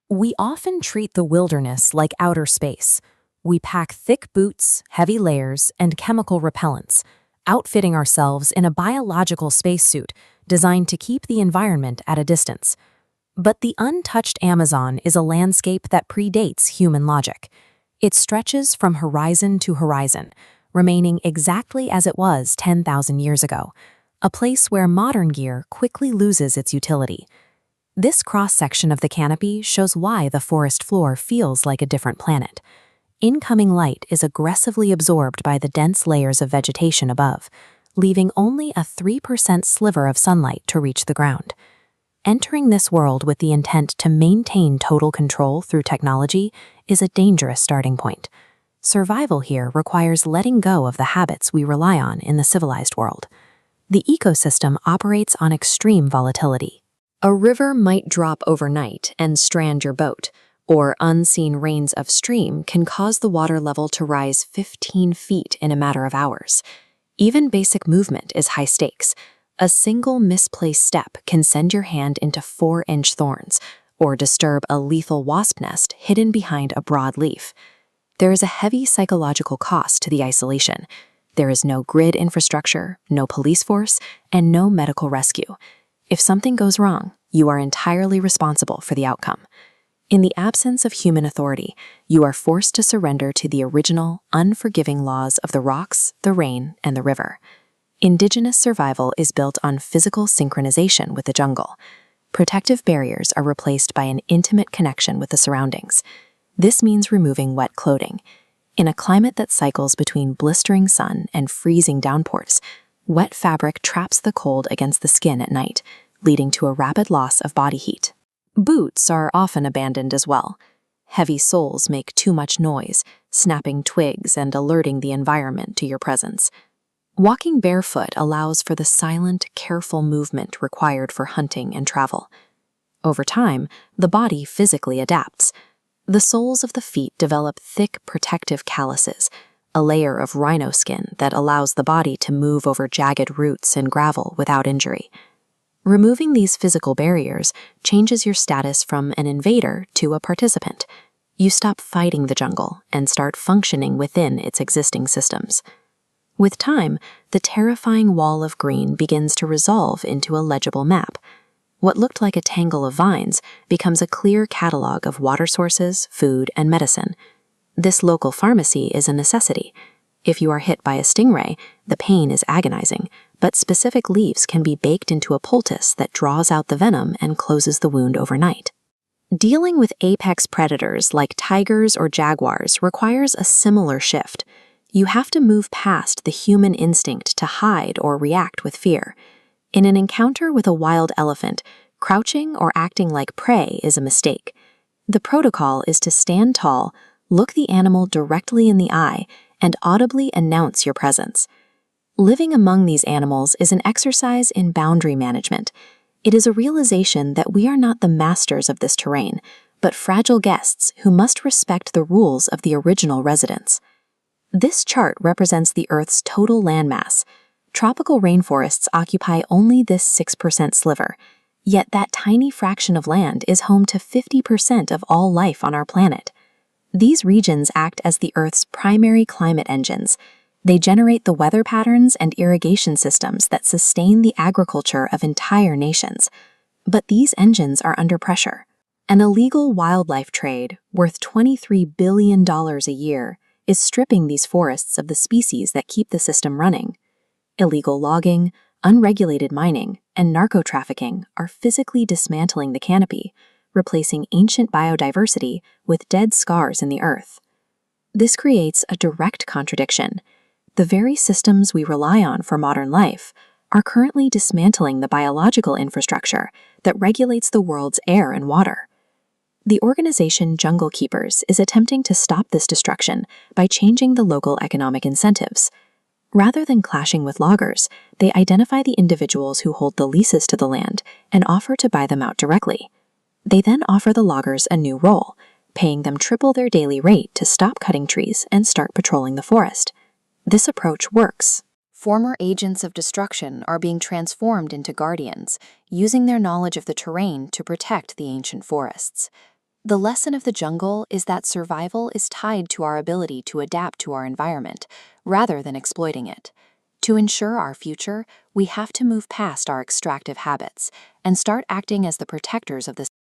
We often treat the wilderness like outer space. We pack thick boots, heavy layers, and chemical repellents, outfitting ourselves in a biological spacesuit designed to keep the environment at a distance. But the untouched Amazon is a landscape that predates human logic. It stretches from horizon to horizon, remaining exactly as it was 10,000 years ago, a place where modern gear quickly loses its utility. This cross-section of the canopy shows why the forest floor feels like a different planet. Incoming light is aggressively absorbed by the dense layers of vegetation above, leaving only a 3% sliver of sunlight to reach the ground. Entering this world with the intent to maintain total control through technology is a dangerous starting point. Survival here requires letting go of the habits we rely on in the civilized world. The ecosystem operates on extreme volatility. A river might drop overnight and strand your boat, or unseen rains upstream can cause the water level to rise 15 feet in a matter of hours. Even basic movement is high stakes. A single misplaced step can send your hand into 4-inch thorns, or disturb a lethal wasp nest hidden behind a broad leaf. There is a heavy psychological cost to the isolation. There is no grid infrastructure, no police force, and no medical rescue. If something goes wrong, you are entirely responsible for the outcome. In the absence of human authority, you are forced to surrender to the original, unforgiving laws of the rocks, the rain, and the river. Indigenous survival is built on physical synchronization with the jungle. Protective barriers are replaced by an intimate connection with the surroundings. This means removing wet clothing. In a climate that cycles between blistering sun and freezing downpours, wet fabric traps the cold against the skin at night, leading to a rapid loss of body heat. Boots are often abandoned as well. Heavy soles make too much noise, snapping twigs and alerting the environment to your presence. Walking barefoot allows for the silent, careful movement required for hunting and travel. Over time, the body physically adapts. The soles of the feet develop thick protective calluses, a layer of rhino skin that allows the body to move over jagged roots and gravel without injury. Removing these physical barriers changes your status from an invader to a participant. You stop fighting the jungle and start functioning within its existing systems. With time, the terrifying wall of green begins to resolve into a legible map. What looked like a tangle of vines becomes a clear catalog of water sources, food, and medicine. This local pharmacy is a necessity. If you are hit by a stingray, the pain is agonizing, but specific leaves can be baked into a poultice that draws out the venom and closes the wound overnight. Dealing with apex predators like tigers or jaguars requires a similar shift. You have to move past the human instinct to hide or react with fear. In an encounter with a wild elephant, crouching or acting like prey is a mistake. The protocol is to stand tall, look the animal directly in the eye, and audibly announce your presence. Living among these animals is an exercise in boundary management. It is a realization that we are not the masters of this terrain, but fragile guests who must respect the rules of the original residents. This chart represents the Earth's total landmass. Tropical rainforests occupy only this 6% sliver, yet that tiny fraction of land is home to 50% of all life on our planet. These regions act as the Earth's primary climate engines. They generate the weather patterns and irrigation systems that sustain the agriculture of entire nations. But these engines are under pressure. An illegal wildlife trade, worth $23 billion a year, is stripping these forests of the species that keep the system running. Illegal logging, unregulated mining, and narco-trafficking are physically dismantling the canopy, replacing ancient biodiversity with dead scars in the earth. This creates a direct contradiction. The very systems we rely on for modern life are currently dismantling the biological infrastructure that regulates the world's air and water. The organization Jungle Keepers is attempting to stop this destruction by changing the local economic incentives. Rather than clashing with loggers, they identify the individuals who hold the leases to the land and offer to buy them out directly. They then offer the loggers a new role, paying them triple their daily rate to stop cutting trees and start patrolling the forest. This approach works. Former agents of destruction are being transformed into guardians, using their knowledge of the terrain to protect the ancient forests. The lesson of the jungle is that survival is tied to our ability to adapt to our environment, rather than exploiting it. To ensure our future, we have to move past our extractive habits and start acting as the protectors of the